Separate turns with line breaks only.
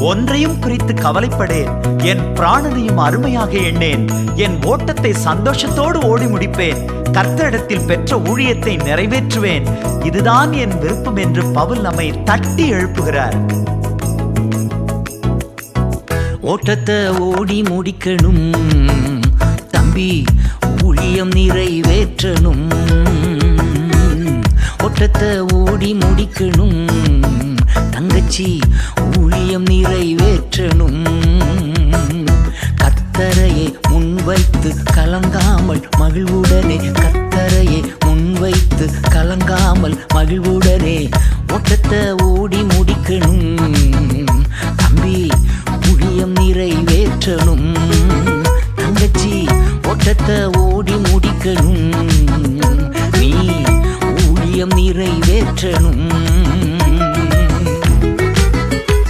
ஒன்றையும் குறித்து கவலைப்படேன். என் பிராணனையும் அருமையாக எண்ணேன். என் ஓட்டத்தை சந்தோஷத்தோடு ஓடி முடிப்பேன். கர்த்தரிடத்தில் பெற்ற ஊழியத்தை நிறைவேற்றுவேன். இதுதான் என் விருப்பம் என்று பவுல் நம்மை தட்டி எழுப்புகிறார்.
ஓட்டத்தை ஓடி முடிக்கணும் தம்பி, ஊழியம் நிறைவேற்றணும். ஓட்டத்தை ஓடி முடிக்கணும் தங்கச்சி, ஊழியம் நிறைவேற்றணும். கர்த்தரையே முன்வைத்து கலங்காமல் மகிழ்வுடனே, கர்த்தரையே முன்வைத்து கலங்காமல் மகிழ்வுடனே ஓட்டத்தை ஓடி முடிக்கணும்.